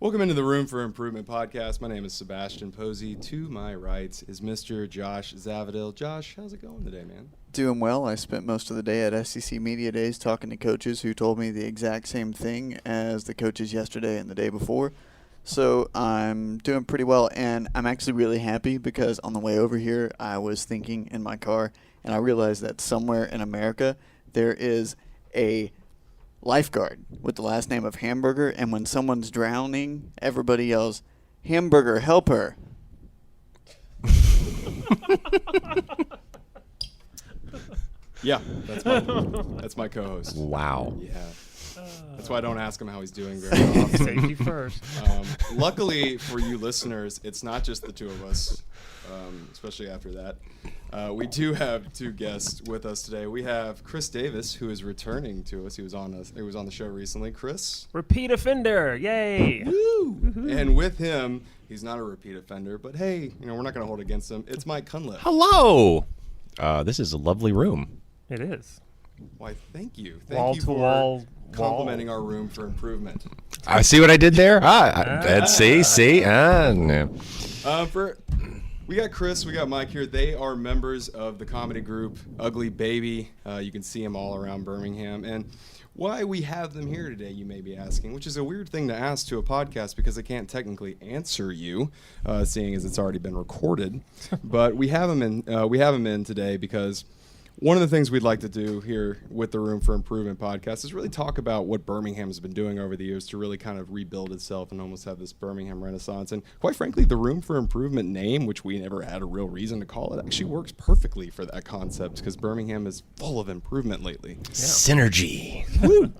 Welcome into the Room for Improvement podcast. My name is Sebastian Posey. To my right is Mr. Josh Zavadil. Josh, how's it going today, man? Doing well. I spent most of the day at SEC Media Days talking to coaches who told me the exact same thing as the coaches yesterday and the day before. So I'm doing pretty well, and I'm actually really happy because on the way over here, I was thinking in my car, and I realized that somewhere in America, there is a lifeguard with the last name of Hamburger, and when someone's drowning, everybody yells, "Hamburger, help her." Yeah, that's my co-host. Wow. Yeah. That's why I don't ask him how he's doing very often. Safety first. Luckily for you listeners, it's not just the two of us, especially after that. We do have two guests with us today. We have Chris Davis, who is returning to us. He was on the show recently. Chris? Repeat offender. Yay. Woo! And with him, he's not a repeat offender, but hey, we're not going to hold it against him. It's Mike Cunliffe. Hello. This is a lovely room. It is. Why, thank you. Wall Thank you to for wall. complimenting our room for improvement. I see what I did there. See. No. We got Chris, we got Mike here. They are members of the comedy group Ugly Baby. You can see them all around Birmingham. And why we have them here today, you may be asking, which is a weird thing to ask to a podcast because I can't technically answer you, seeing as it's already been recorded. But we have them in today because one of the things we'd like to do here with the Room for Improvement podcast is really talk about what Birmingham has been doing over the years to really kind of rebuild itself and almost have this Birmingham Renaissance. And quite frankly, the Room for Improvement name, which we never had a real reason to call it, actually works perfectly for that concept because Birmingham is full of improvement lately. Yeah. Synergy.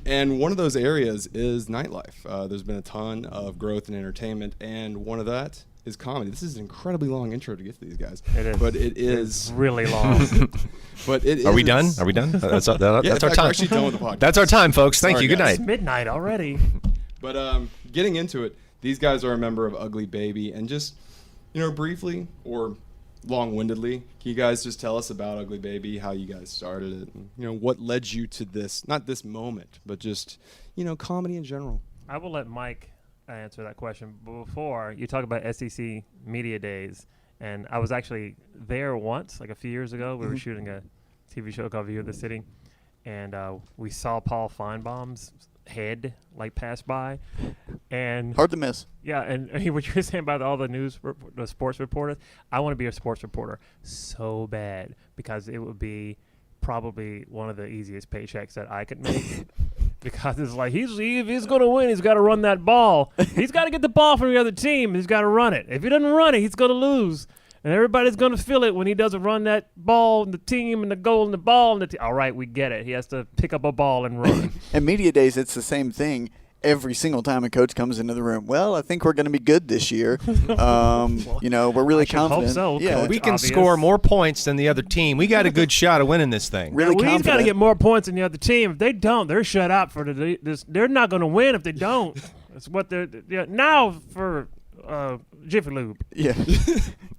And one of those areas is nightlife. There's been a ton of growth in entertainment, and one of that is comedy. This is an incredibly long intro to get to these guys. It is. But it is. It's really long. But it is. Are we done? That's our Yeah, in fact, time. we're actually done with the podcast. That's our time, folks. Thank Sorry, you. Good guys. night. Midnight already. But getting into it, these guys are a member of Ugly Baby, and just, briefly or long-windedly, can you guys just tell us about Ugly Baby, how you guys started it, and, what led you to this, not this moment, but just, comedy in general? I will let Mike answer that question. But before, you talk about SEC Media Days, and I was actually there once, like a few years ago. We were shooting a TV show called View of the City, and we saw Paul Feinbaum's head pass by, and Hard to miss. yeah, and what you were saying about all the sports reporters, I want to be a sports reporter so bad because it would be probably one of the easiest paychecks that I could make. Because it's like, if he's going to win, he's got to run that ball. He's got to get the ball from the other team. He's got to run it. If he doesn't run it, he's going to lose. And everybody's going to feel it when he doesn't run that ball and the team and the goal and the ball. And the all right, we get it. He has to pick up a ball and run. And Media Days, it's the same thing. Every single time a coach comes into the room, well, I think we're going to be good this year. We're really confident. Hope so, yeah, Coach. We can Obvious. score more points than the other team. We got a good shot of winning this thing. really He's got to confident. get more points than the other team. If they don't, they're shut out for they're not going to win if they don't. That's what they're now for Jiffy Lube. Yeah.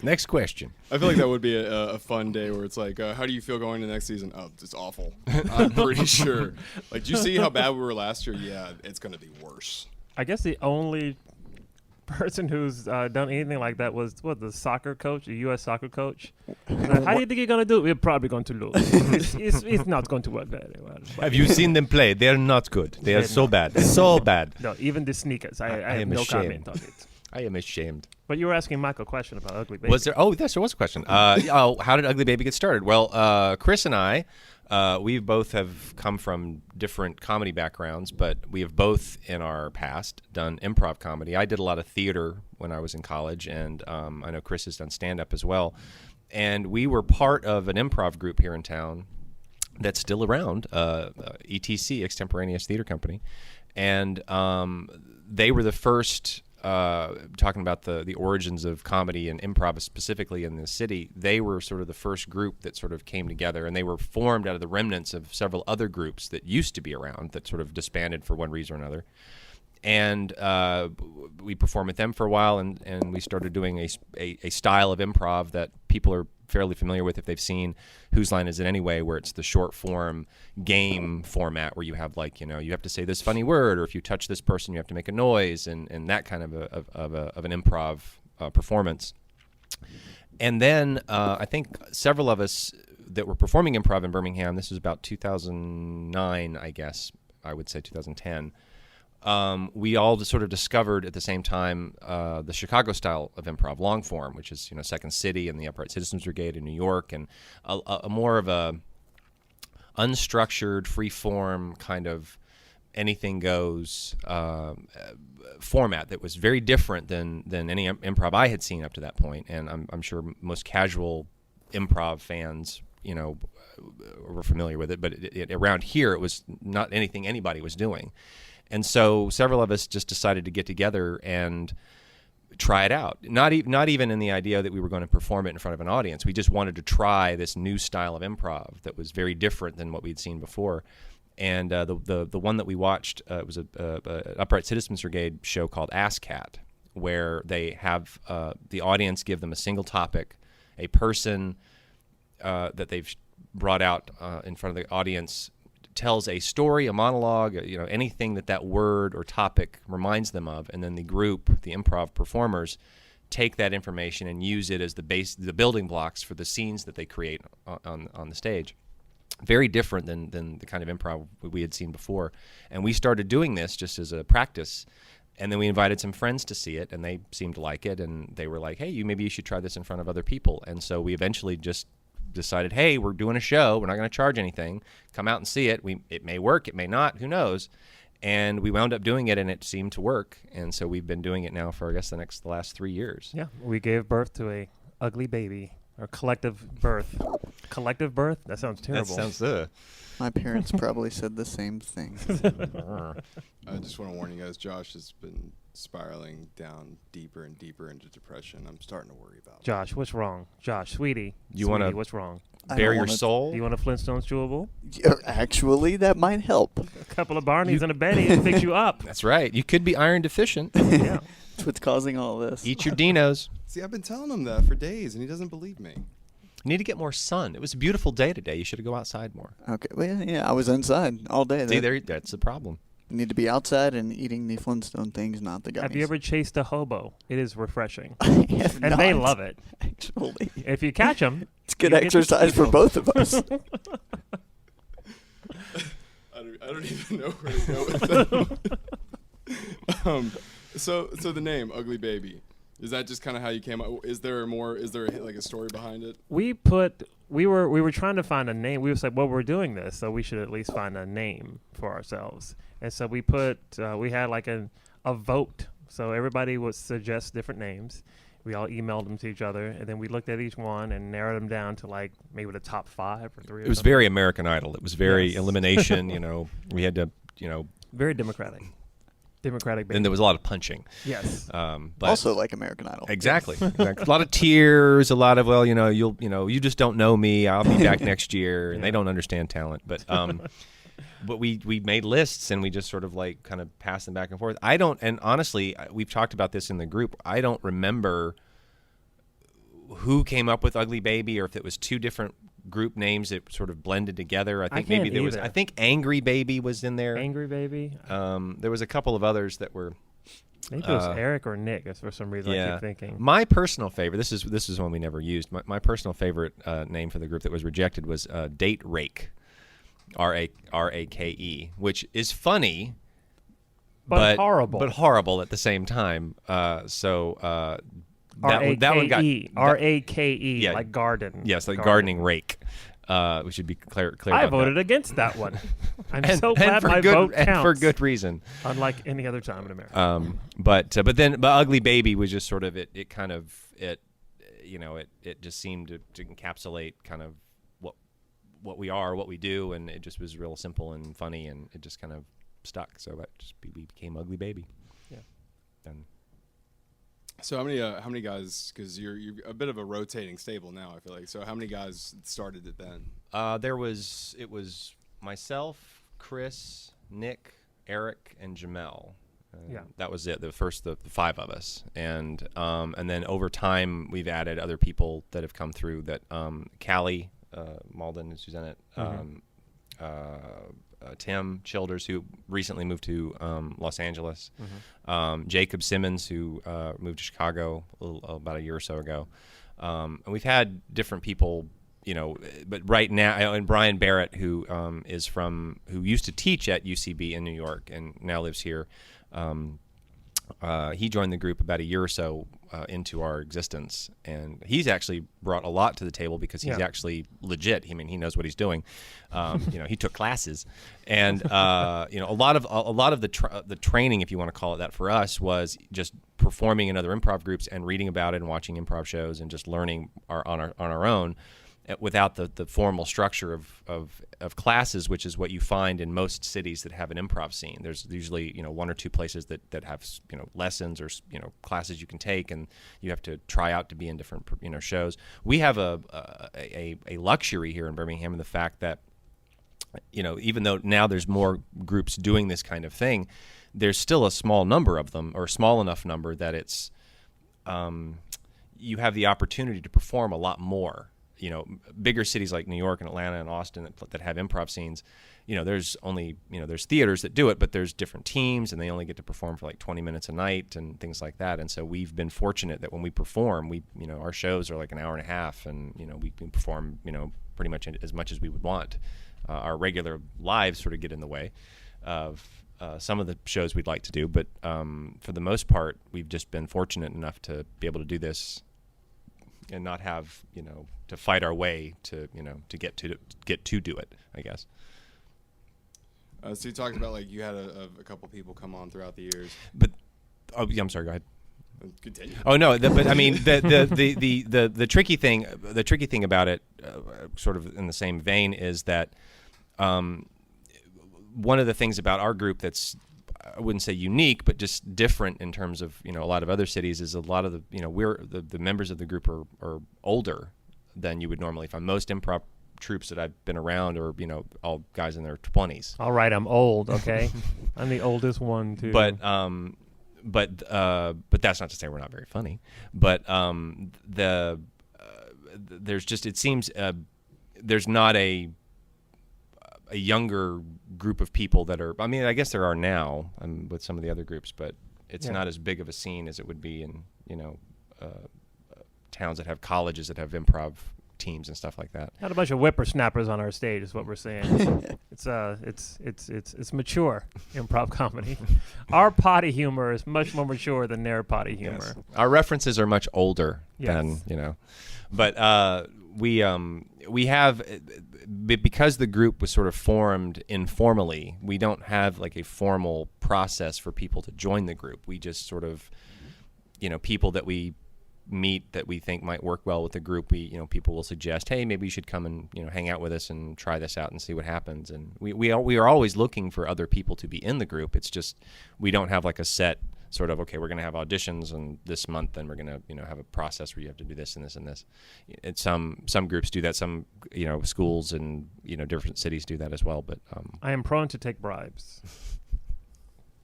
Next question. I feel like that would be a fun day where it's like, how do you feel going to next season? Oh, it's awful. I'm pretty sure. Did you see how bad we were last year? Yeah, it's going to be worse. I guess the only person who's done anything like that was the soccer coach, the U.S. soccer coach. How do you think you're going to do it? We're probably going to lose. it's not going to work very well. Have you seen them play? They're not good. They are They're so not. bad. So bad. No, even the sneakers. I have am no ashamed. comment on it. I am ashamed. But you were asking Michael a question about Ugly Baby. Was there? Oh, yes, there was a question. How did Ugly Baby get started? Well, Chris and I, we both have come from different comedy backgrounds, but we have both in our past done improv comedy. I did a lot of theater when I was in college, and I know Chris has done stand-up as well. And we were part of an improv group here in town that's still around, ETC, Extemporaneous Theater Company. And they were the first, talking about the origins of comedy and improv specifically in the city, they were sort of the first group that sort of came together, and they were formed out of the remnants of several other groups that used to be around that sort of disbanded for one reason or another. And we performed with them for a while, and we started doing a style of improv that people are fairly familiar with if they've seen Whose Line Is It Anyway, where it's the short form game format where you have like, you have to say this funny word, or if you touch this person, you have to make a noise, and that kind of an improv performance. And then I think several of us that were performing improv in Birmingham, this was about 2009, I guess, I would say 2010, we all just sort of discovered at the same time the Chicago style of improv, long form, which is Second City and the Upright Citizens Brigade in New York, and a more of a unstructured, free form kind of anything goes format that was very different than any improv I had seen up to that point. And I'm sure most casual improv fans were familiar with it, but around here it was not anything anybody was doing. And so several of us just decided to get together and try it out. Not even in the idea that we were going to perform it in front of an audience. We just wanted to try this new style of improv that was very different than what we'd seen before. And the one that we watched was a Upright Citizens Brigade show called Ass Cat, where they have the audience give them a single topic, a person that they've brought out in front of the audience tells a story, a monologue, anything that word or topic reminds them of, and then the group, the improv performers, take that information and use it as the building blocks for the scenes that they create on the stage. Very different than the kind of improv we had seen before. And we started doing this just as a practice, and then we invited some friends to see it, and they seemed to like it, and they were like, hey, maybe you should try this in front of other people. And so we eventually just decided, hey, we're doing a show. We're not going to charge anything. Come out and see it. It may work. It may not. Who knows? And we wound up doing it, and it seemed to work. And so we've been doing it now for, I guess, the last 3 years. Yeah, we gave birth to a ugly baby, or collective birth. Collective birth? That sounds terrible. That sounds My parents probably said the same thing. I just want to warn you guys, Josh has been spiraling down deeper and deeper into depression. I'm starting to worry about Josh, what's wrong? Josh, sweetie, what's wrong? Bare your soul? You want a Flintstones chewable? Yeah, actually, that might help. A couple of Barneys and a Betty and fix you up. That's right. You could be iron deficient. Yeah. That's what's causing all this. Eat your dinos. See, I've been telling him that for days, and he doesn't believe me. You need to get more sun. It was a beautiful day today. You should go outside more. Okay. Well, yeah, I was inside all day. See, that's the problem. You need to be outside and eating the Flintstone things, not the gummies. Have you ever chased a hobo? It is refreshing. I have And not, they love it. Actually. If you catch them, It's good exercise for both of us. I don't even know where to go with that. So the name Ugly Baby, is that just kind of how you came up? Is there like a story behind it? we were trying to find a name. We was like, well, we're doing this, so we should at least find a name for ourselves. And so we had like a vote. So everybody would suggest different names. We all emailed them to each other, and then we looked at each one and narrowed them down to like maybe the top 5 or 3. It was very American Idol. It was very elimination. We had to, very democratic. Democratic. And there was a lot of punching. Yes. But Also like American Idol. Exactly. A lot of tears. A lot of you just don't know me. I'll be back next year, and they don't understand talent. But but we made lists, and we just sort of like kind of passed them back and forth. And honestly, we've talked about this in the group. I don't remember who came up with Ugly Baby, or if it was 2 different group names that sort of blended together. I think maybe there was. I think Angry Baby was in there. Angry Baby. There was a couple of others that were. Maybe it was Eric or Nick. For some reason, I keep thinking. My personal favorite. This is one we never used. My personal favorite name for the group that was rejected was Date Rake. Rake, which is funny, but horrible. But horrible at the same time. That one got Rake, yeah, like garden. Yes, like gardening rake. We should be clear. I about voted that. against that one. I'm and, so glad my vote counts. And for good reason. Unlike any other time in America. But Ugly Baby was just sort of it just seemed to encapsulate kind of what we are, what we do, and it just was real simple and funny, and it just kind of stuck. So we became Ugly Baby. Yeah. And so how many guys? Because you're a bit of a rotating stable now, I feel like. So how many guys started it then? It was myself, Chris, Nick, Eric, and Jamel, Yeah. That was it. The five of us, and then over time we've added other people that have come through. That Callie Malden, who's in it. Tim Childers, who recently moved to Los Angeles. Jacob Simmons, who moved to Chicago about a year or so ago. And we've had different people, but right now, and Brian Barrett, who used to teach at UCB in New York and now lives here. He joined the group about a year or so into our existence, and he's actually brought a lot to the table because he's actually legit. I mean, he knows what he's doing. He took classes, and a lot of the training, if you want to call it that, for us was just performing in other improv groups and reading about it and watching improv shows and just learning on our own. Without the formal structure of classes, which is what you find in most cities that have an improv scene. There's usually one or two places that have lessons or classes you can take, and you have to try out to be in different shows. We have a luxury here in Birmingham in the fact that even though now there's more groups doing this kind of thing, there's still a small number of them, or a small enough number that it's you have the opportunity to perform a lot more. Bigger cities like New York and Atlanta and Austin that have improv scenes, there's only, there's theaters that do it, but there's different teams and they only get to perform for like 20 minutes a night and things like that. And so we've been fortunate that when we perform, our shows are like an hour and a half, and, we can perform, pretty much as much as we would want. Our regular lives sort of get in the way of some of the shows we'd like to do, but for the most part, we've just been fortunate enough to be able to do this and not have to fight our way to get to do it, I guess. So you talked about you had a couple people come on throughout the years. But I'm sorry. Go ahead. Continue. Oh no, but I mean the tricky thing about it, sort of in the same vein, is that one of the things about our group that's, I wouldn't say unique, but just different in terms of a lot of other cities, is a lot of the members of the group are older than you would normally find. Most improv troupes that I've been around are all guys in their 20s. All right, I'm old. Okay, I'm the oldest one too. But that's not to say we're not very funny. But there's just, it seems there's not a younger group of people that are, I mean, I guess there are now with some of the other groups, but it's not as big of a scene as it would be in, towns that have colleges that have improv teams and stuff like that. Not a bunch of whippersnappers on our stage is what we're saying. It's mature improv comedy. Our potty humor is much more mature than their potty humor. Yes. Our references are much older than, but we have, because the group was sort of formed informally, we don't have like a formal process for people to join the group. We just sort of, people that we meet that we think might work well with the group, people will suggest, hey, maybe you should come and hang out with us and try this out and see what happens. And we are always looking for other people to be in the group. It's just we don't have like a set sort of, okay, we're going to have auditions and this month, and we're going to have a process where you have to do this and this and this. And some groups do that. Some schools and different cities do that as well. But I am prone to take bribes.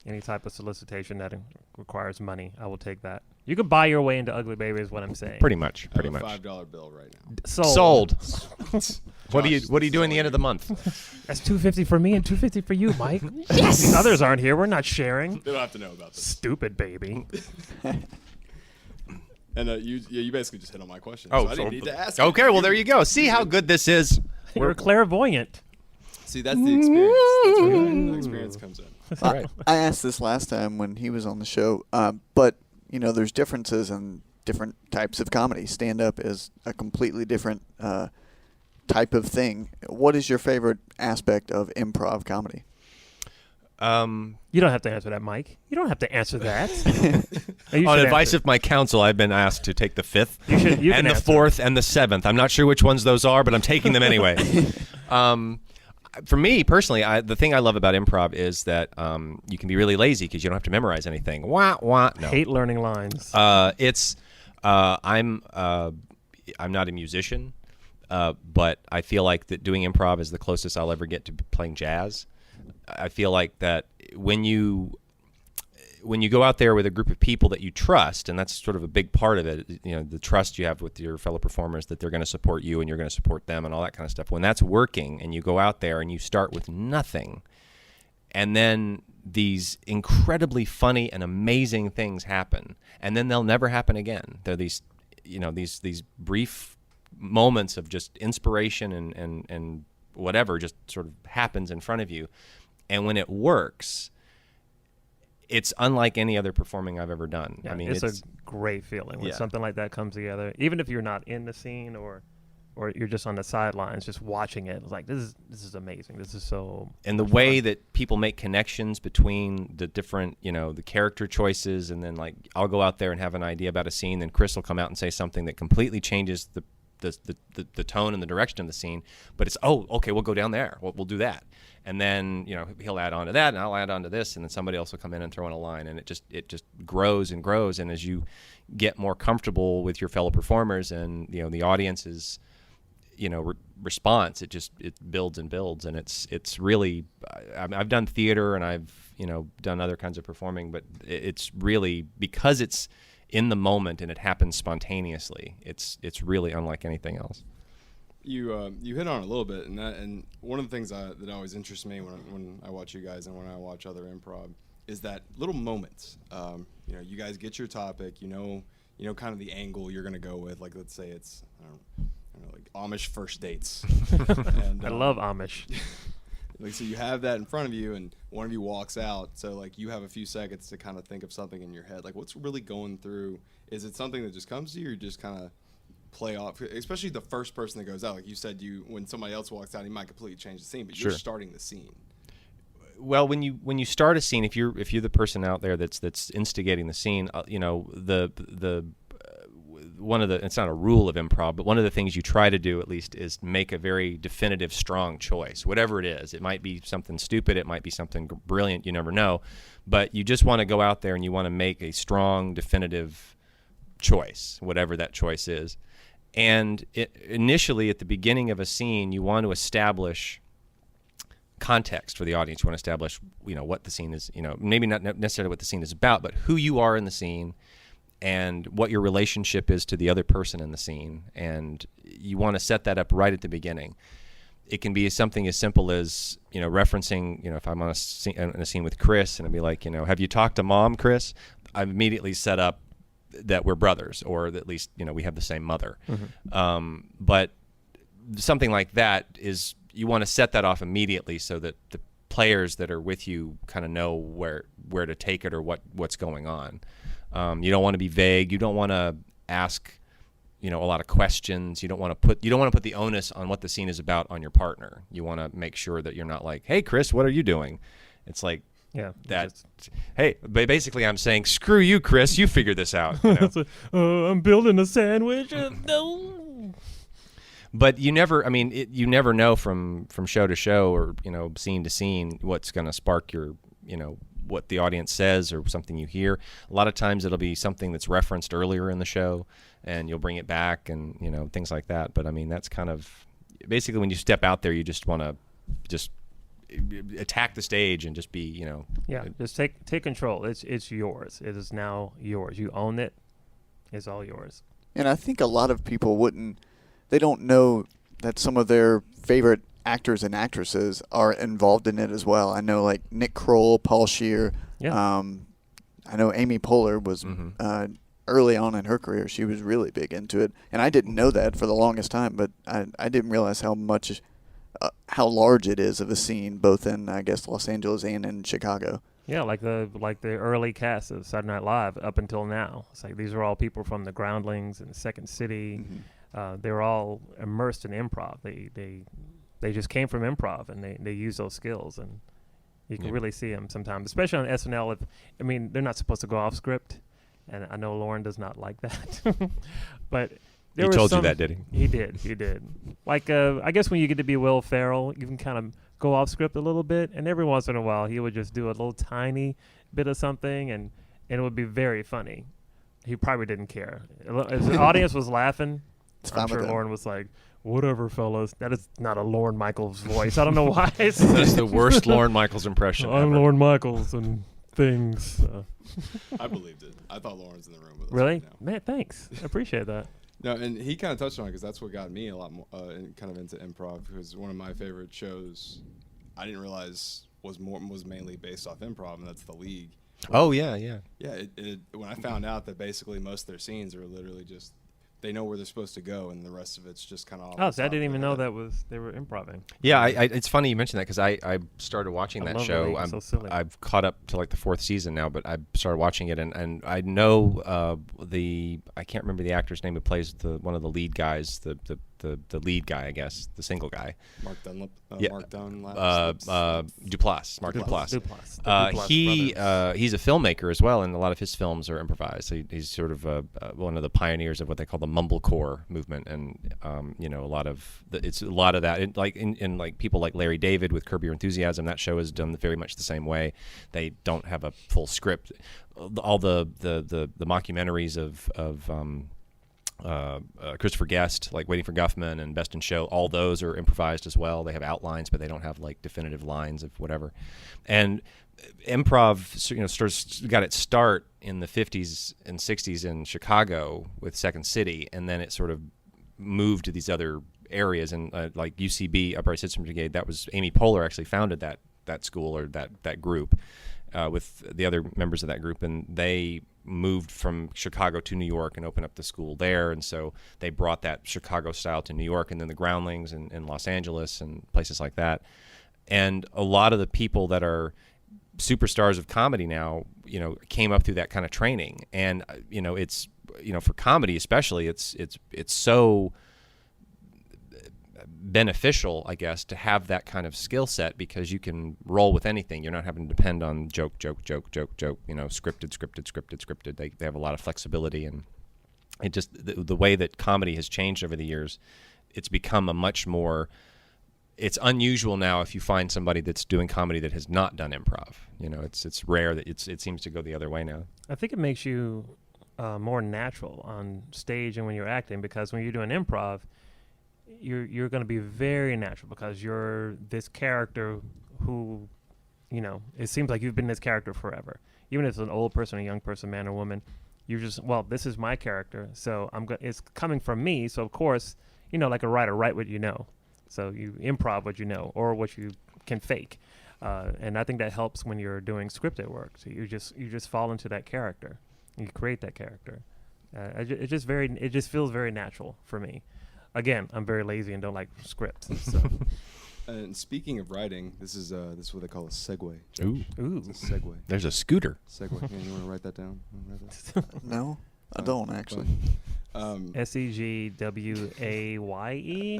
Any type of solicitation that requires money, I will take that. You can buy your way into Ugly Baby, is what I'm saying. Pretty much. I have a $5 bill right now. Sold. What do you do in the end of the month? That's $250 for me and $250 for you, Mike. Yes. The others aren't here. We're not sharing. They don't have to know about this. Stupid baby. And you basically just hit on my question. Oh, so I didn't need to ask. Okay, well there you go. See how good this is. We're clairvoyant. See, that's the experience. That's where the experience comes in. Right. I asked this last time when he was on the show, but there's differences in different types of comedy. Stand-up is a completely different type of thing. What is your favorite aspect of improv comedy? You don't have to answer that, Mike. You don't have to answer that. On advice of my counsel, I've been asked to take the 5th and the 4th and the 7th. I'm not sure which ones those are, but I'm taking them anyway. For me personally, the thing I love about improv is that you can be really lazy because you don't have to memorize anything. Wah wah. No. Hate learning lines. I'm not a musician, but I feel like that doing improv is the closest I'll ever get to playing jazz. I feel like that when you when you go out there with a group of people that you trust, and that's sort of a big part of it, the trust you have with your fellow performers that they're going to support you and you're going to support them and all that kind of stuff. When that's working and you go out there and you start with nothing, and then these incredibly funny and amazing things happen, and then they'll never happen again. They're these brief moments of just inspiration and whatever just sort of happens in front of you. And when it works, it's unlike any other performing I've ever done. Yeah, I mean, it's a great feeling when Yeah. something like that comes together. Even if you're not in the scene or you're just on the sidelines, just watching it, it's like this is amazing. This is so. And the way that people make connections between the different, the character choices, and then like I'll go out there and have an idea about a scene, then Chris will come out and say something that completely changes the tone and the direction of the scene. But it's okay, we'll go down there. We'll do that. And then he'll add on to that, and I'll add on to this, and then somebody else will come in and throw in a line, and it just grows and grows. And as you get more comfortable with your fellow performers and the audience's response, it builds and builds, and it's really I've done theater and I've done other kinds of performing, but it's really because it's in the moment and it happens spontaneously. It's really unlike anything else. You hit on it a little bit, and one of the things that always interests me when I watch you guys and when I watch other improv is that little moments. You guys get your topic, kind of the angle you're gonna go with. Like let's say it's I don't know, like Amish first dates. And, I love Amish. Like so you have that in front of you, and one of you walks out. So like you have a few seconds to kind of think of something in your head. Like what's really going through? Is it something that just comes to you, or just kind of play off, especially the first person that goes out? Like you said, when somebody else walks out, he might completely change the scene, but you're Sure. starting the scene. Well, when you start a scene, if you're the person out there that's instigating the scene, one of the, it's not a rule of improv, but one of the things you try to do at least is make a very definitive, strong choice, whatever it is. It might be something stupid, it might be something brilliant, you never know, but you just want to go out there and you want to make a strong, definitive choice, whatever that choice is. And initially, at the beginning of a scene, you want to establish context for the audience. You want to establish, what the scene is, maybe not necessarily what the scene is about, but who you are in the scene and what your relationship is to the other person in the scene. And you want to set that up right at the beginning. It can be something as simple as, referencing, if I'm on in a scene with Chris and I'd be like, have you talked to Mom, Chris? I've immediately set up that we're brothers, or at least we have the same mother. Mm-hmm. But something like that is, you want to set that off immediately so that the players that are with you kind of know where to take it or what's going on. You don't want to be vague. You don't want to ask a lot of questions. You don't want to put the onus on what the scene is about on your partner. You want to make sure that you're not like, hey Chris, what are you doing? It's like, Yeah. Hey, basically I'm saying, screw you, Chris, you figure this out. I'm building a sandwich. No. But you never know from show to show or, scene to scene what's going to spark your, what the audience says or something you hear. A lot of times it'll be something that's referenced earlier in the show and you'll bring it back and, things like that. But that's kind of basically when you step out there, you just want to just attack the stage and just be, Yeah, just take control. It's yours. It is now yours. You own it. It's all yours. And I think a lot of people they don't know that some of their favorite actors and actresses are involved in it as well. I know like Nick Kroll, Paul Scheer. Yeah. I know Amy Poehler was early on in her career. She was really big into it. And I didn't know that for the longest time, but I didn't realize how large it is of a scene, both in, I guess, Los Angeles and in Chicago. Yeah, like the early cast of Saturday Night Live up until now. It's like these are all people from the Groundlings and Second City. Mm-hmm. They were all immersed in improv. They just came from improv and they use those skills, and you can really see them sometimes, especially on SNL. They're not supposed to go off script, and I know Lauren does not like that, but. He told you that, did he? He did. Like, I guess when you get to be Will Ferrell, you can kind of go off script a little bit, and every once in a while he would just do a little tiny bit of something, and it would be very funny. He probably didn't care. If the audience was laughing, I'm sure Lauren was like, whatever, fellas. That is not a Lorne Michaels voice. I don't know why. That's the worst Lorne Michaels impression I'm ever. Lorne Michaels, and things. I believed it. I thought Lauren's in the room with us. Really? Right now. Man, thanks. I appreciate that. No, and he kind of touched on it because that's what got me a lot more kind of into improv. Because one of my favorite shows, I didn't realize was mainly based off improv, and that's The League. Oh yeah, yeah. Yeah, when I found out that basically most of their scenes are literally just they know where they're supposed to go, and the rest of it's just kind of. Oh, so I didn't even know that they were improving. Yeah, it's funny you mentioned that because I started watching that show. So silly. I've caught up to like the 4th season now, but I started watching it, and I know I can't remember the actor's name who plays one of the lead guys, the lead guy, I guess, the single guy. Mark Dunlap. Yeah. Mark Dunlap. Duplass. Mark Duplass. He's a filmmaker as well, and a lot of his films are improvised. He's sort of one of the pioneers of what they call the mumblecore movement, and a lot of that. Like in like people like Larry David with Curb Your Enthusiasm, that show is done very much the same way. They don't have a full script. All the mockumentaries of Christopher Guest, like Waiting for Guffman and Best in Show, all those are improvised as well. They have outlines, but they don't have like definitive lines of whatever. And improv, got its start in the 50s and 60s in Chicago with Second City, and then it sort of moved to these other areas. And like UCB, Upright Citizens Brigade, that was Amy Poehler actually founded that school or that group with the other members of that group, and they moved from Chicago to New York and opened up the school there, and so they brought that Chicago style to New York, and then the Groundlings in Los Angeles and places like that. And a lot of the people that are superstars of comedy now, came up through that kind of training. And it's for comedy especially, it's so beneficial, I guess, to have that kind of skill set, because you can roll with anything. You're not having to depend on joke, scripted. They have a lot of flexibility, and it just the way that comedy has changed over the years, it's become a much more. It's unusual now if you find somebody that's doing comedy that has not done improv. It's rare that it seems to go the other way now. I think it makes you more natural on stage and when you're acting, because when you're doing improv, you're going to be very natural because you're this character who, it seems like you've been this character forever. Even if it's an old person, a young person, man or woman, you're just, this is my character, so it's coming from me. So of course, like a writer, write what you know. So you improv what you know or what you can fake. And I think that helps when you're doing scripted work. So you just fall into that character. You create that character. It just feels very natural for me. Again, I'm very lazy and don't like scripts. So. And speaking of writing, this is what they call a segue. Ooh. It's a segue. There's a scooter. Segue. Yeah, you want to write that down? No, I don't actually. SEGWAYE,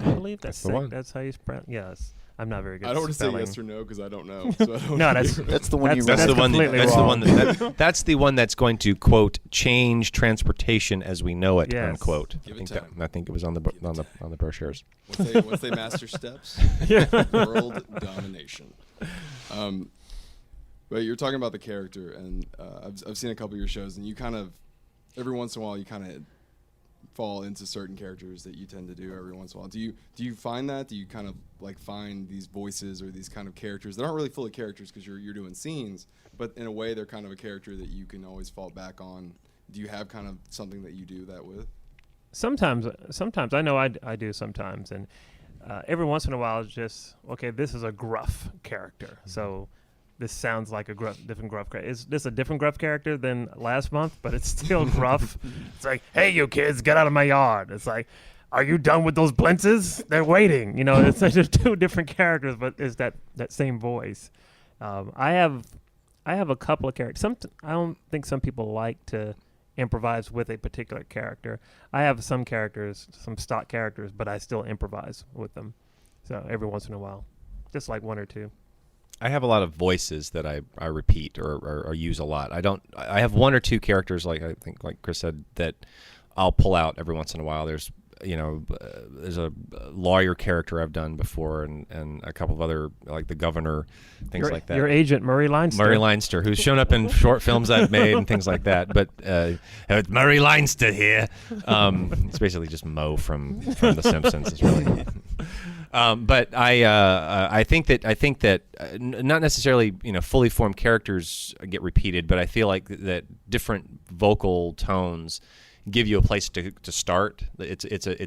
I believe That's the one. That's how you pronounce. Yes, I'm not very good. I don't want to say spelling. yes or no because I don't know. So I don't No, that's That's the one you That's wrote. the one. completely That's the wrong. one. That's the one that's going to quote change transportation as we know it. Yes. Unquote. Give I it think time. I think it was on the on the brochures. What's they master steps? World domination. But you're talking about the character, and I've seen a couple of your shows, and you kind of every once in a while you kind of fall into certain characters that you tend to do every once in a while. Do you find that? Do you kind of like find these voices or these kind of characters that aren't really fully characters because you're doing scenes, but in a way they're kind of a character that you can always fall back on? Do you have kind of something that you do that with? Sometimes I know I do sometimes, and every once in a while it's just, okay, this is a gruff character, so this sounds like a different gruff character. Is this a different gruff character than last month, but it's still gruff? It's like, hey, you kids, get out of my yard. It's like, are you done with those blintzes? They're waiting. It's just two different characters, but it's that same voice. I have a couple of characters. I don't think some people like to improvise with a particular character. I have some characters, some stock characters, but I still improvise with them. So every once in a while, just like one or two. I have a lot of voices that I repeat or use a lot. I have one or two characters, like I think like Chris said, that I'll pull out every once in a while. There's a lawyer character I've done before, and a couple of other, like the governor, things like that. Your agent, Murray Leinster. Who's shown up in short films I've made and things like that. But it's Murray Leinster here. It's basically just Mo from The Simpsons. It's really. But I think that not necessarily fully formed characters get repeated, but I feel like that different vocal tones give you a place to start. It's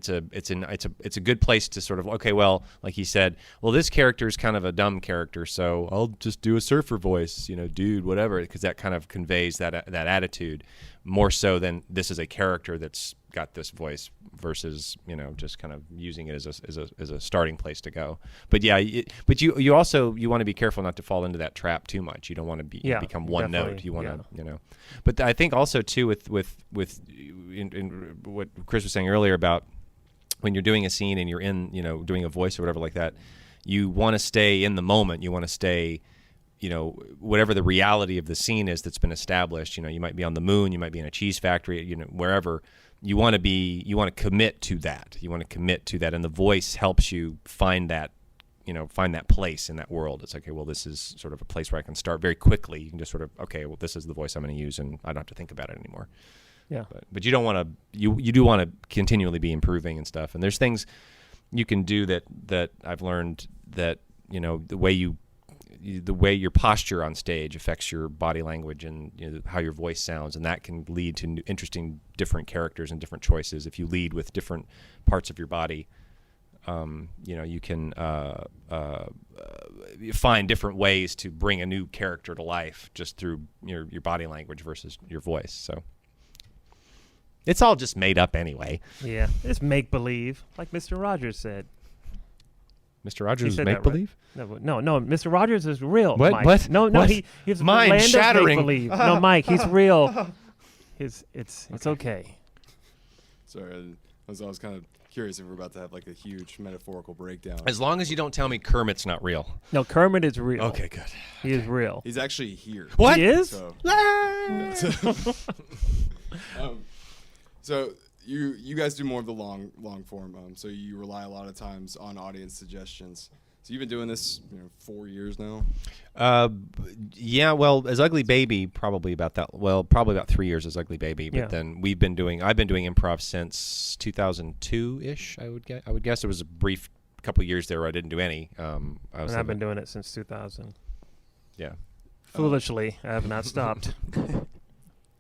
a good place to sort of, okay, well, like he said, well, this character is kind of a dumb character, so I'll just do a surfer voice, dude, whatever, because that kind of conveys that attitude more so than this is a character that's got this voice versus just kind of using it as a starting place to go. But yeah, but you also want to be careful not to fall into that trap too much. You don't want to become one note. You want to But I think also too with in what Chris was saying earlier about when you're doing a scene and you're in doing a voice or whatever like that, you want to stay in the moment. You want to stay whatever the reality of the scene is that's been established. You might be on the moon, you might be in a cheese factory, wherever. You want to commit to that. And the voice helps you find that place in that world. It's okay, well, this is sort of a place where I can start very quickly. You can just sort of, okay, well, this is the voice I'm going to use, and I don't have to think about it anymore. Yeah. But you don't want to. You do want to continually be improving and stuff. And there's things you can do that I've learned that the way your posture on stage affects your body language and how your voice sounds, and that can lead to interesting different characters and different choices. If you lead with different parts of your body, you can find different ways to bring a new character to life just through your body language versus your voice. So it's all just made up anyway. Yeah, it's make believe, like Mr. Rogers said. Mr. Rogers is said make that right. believe? No. Mr. Rogers is real. What? Mike. What? No. What? He's Mind land shattering. Of make believe. No, Mike. He's real. It's okay. Sorry, I was kind of curious if we're about to have like a huge metaphorical breakdown. As long as you don't tell me Kermit's not real. No, Kermit is real. Okay, good. He is real. He's actually here. What? He is? So you guys do more of the long form. So you rely a lot of times on audience suggestions. So you've been doing this 4 years now? Yeah, well, as Ugly Baby, probably about 3 years as Ugly Baby. But then I've been doing improv since 2002-ish, I would guess. There was a brief couple years there where I didn't do any. I've been doing it since 2000. Yeah. Foolishly, I have not stopped.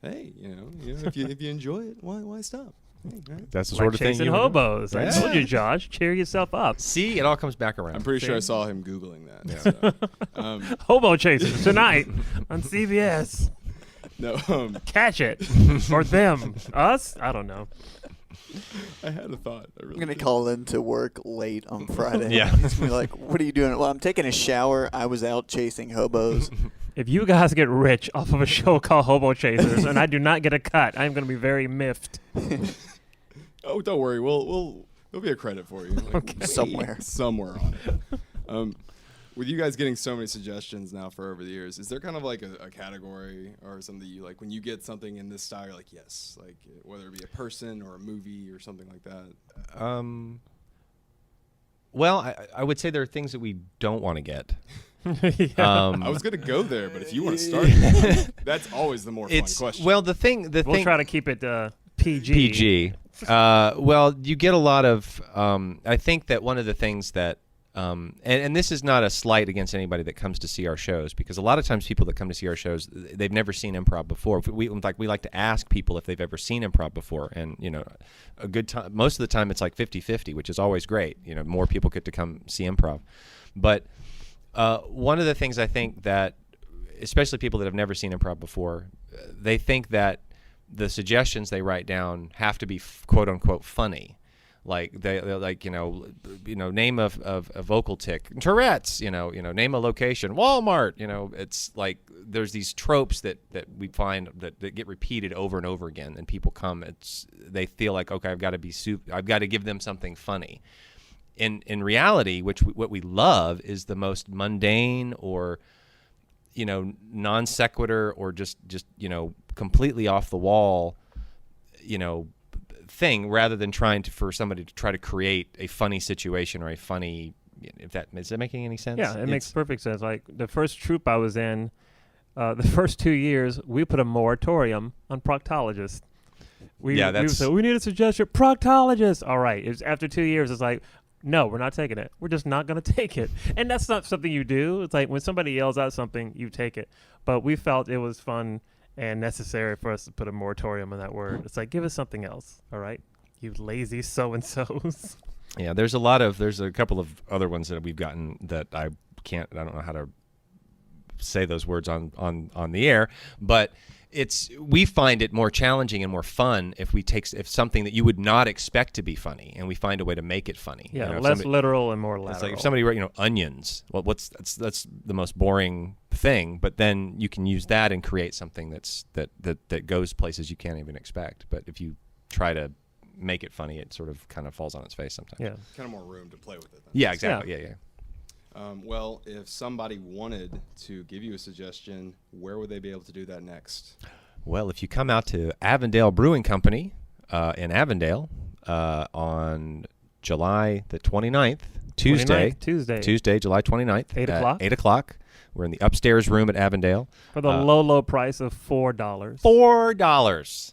Hey, if you enjoy it, why stop? Hey, right? That's the Like sort of thing chasing you hobos. I Yeah. told you, Josh. Cheer yourself up. See, it all comes back around. I'm pretty sure I saw him Googling that. So, Hobo chasers tonight on CBS. no, Catch it. Or them. Us? I don't know. I had a thought. I'm going to call into work late on Friday. Yeah. He's going to be like, what are you doing? Well, I'm taking a shower. I was out chasing hobos. If you guys get rich off of a show called Hobo Chasers and I do not get a cut, I'm going to be very miffed. Oh, don't worry. There'll be a credit for you. Like, Okay. Somewhere on it. With you guys getting so many suggestions now for over the years, is there kind of like a category or something that you like when you get something in this style, you're like, yes, like whether it be a person or a movie or something like that? Well, I would say there are things that we don't want to get. I was gonna go there, but if you want to start, that's always the more fun question. Well, the thing We'll try to keep it PG. PG. Well, you get a lot of. I think that one of the things that, and this is not a slight against anybody that comes to see our shows, because a lot of times people that come to see our shows, they've never seen improv before. We like to ask people if they've ever seen improv before, and a good time. Most of the time, it's like 50-50, which is always great. More people get to come see improv, but. One of the things I think that, especially people that have never seen improv before, they think that the suggestions they write down have to be quote unquote funny, like they like name a vocal tick, Tourette's, name a location, Walmart, it's like there's these tropes that we find that get repeated over and over again, and people come, they feel like, okay, I've got to give them something funny. In reality, what we love is the most mundane or non sequitur or just completely off the wall thing, rather than for somebody to try to create a funny situation or a funny. Is that making any sense? Yeah, it makes perfect sense. Like the first troupe I was in, the first 2 years we put a moratorium on proctologists. We would say, we need a suggestion, proctologist. All right. After 2 years, it's like, no, we're not taking it. We're just not going to take it. And that's not something you do. It's like when somebody yells out something, you take it. But we felt it was fun and necessary for us to put a moratorium on that word. It's like, give us something else, all right? You lazy so-and-sos. Yeah, there's a couple of other ones that we've gotten that I don't know how to say those words on the air, but we find it more challenging and more fun if something that you would not expect to be funny and we find a way to make it funny. Yeah, less literal and more lateral. It's like if somebody wrote, onions. Well, that's the most boring thing, but then you can use that and create something that goes places you can't even expect. But if you try to make it funny, it sort of kind of falls on its face sometimes. Yeah, Kind of more room to play with it. Then. Yeah, exactly. Yeah. Well, if somebody wanted to give you a suggestion, where would they be able to do that next? Well, if you come out to Avondale Brewing Company in Avondale on July the 29th, Tuesday, July 29th. 8 o'clock. 8 o'clock. We're in the upstairs room at Avondale. For the low price of $4. $4.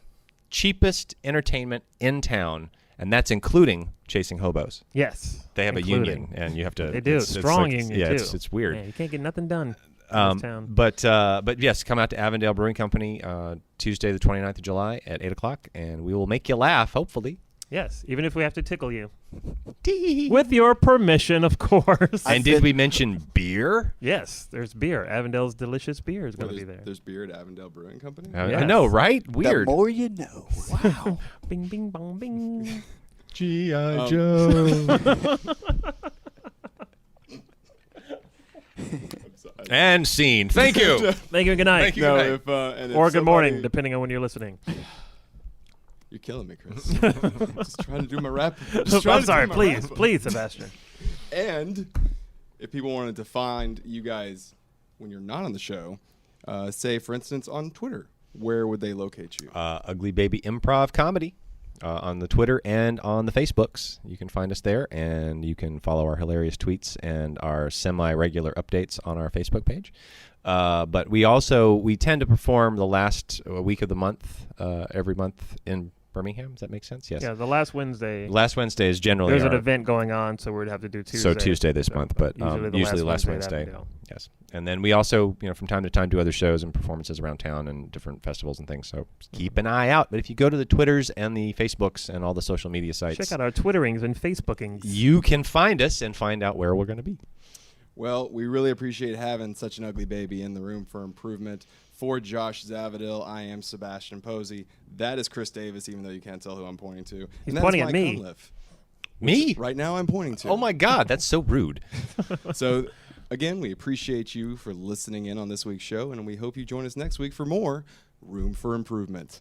Cheapest entertainment in town. And that's including chasing hobos. Yes. They have including. a union, and you have to. They do. Strong union, yeah, too. it's weird. Yeah, you can't get nothing done in this town. But yes, come out to Avondale Brewing Company Tuesday the 29th of July at 8 o'clock, and we will make you laugh, hopefully. Yes, even if we have to tickle you. With your permission, of course. And did we mention beer? Yes, there's beer. Avondale's delicious beer is going to be there. There's beer at Avondale Brewing Company? I know, right? Weird. The more you know. Wow. Bing, bing, bong, bing. G.I. Joe. And scene. Thank you. Thank you and good night. Thank you. No, Good if Or good somebody- morning, depending on when you're listening. You're killing me, Chris. Just trying to do my rap. I'm sorry. Please, Sebastian. And if people wanted to find you guys when you're not on the show, say, for instance, on Twitter, where would they locate you? Ugly Baby Improv Comedy on the Twitter and on the Facebooks. You can find us there, and you can follow our hilarious tweets and our semi-regular updates on our Facebook page. But we tend to perform the last week of the month, every month in Birmingham. Does that make sense? Yes. Yeah, the last Wednesday. Last Wednesday is generally There's an event going on, so we'd have to do Tuesday. So Tuesday this month, but usually the last Wednesday. Yes. And then we also, from time to time do other shows and performances around town and different festivals and things. So keep an eye out. But if you go to the Twitters and the Facebooks and all the social media sites, check out our Twitterings and Facebookings. You can find us and find out where we're going to be. Well, we really appreciate having such an ugly baby in the room for improvement. For Josh Zavadil, I am Sebastian Posey. That is Chris Davis, even though you can't tell who I'm pointing to. He's pointing at me. Me? Right now I'm pointing to. Oh, my God. That's so rude. So, again, we appreciate you for listening in on this week's show, and we hope you join us next week for more Room for Improvement.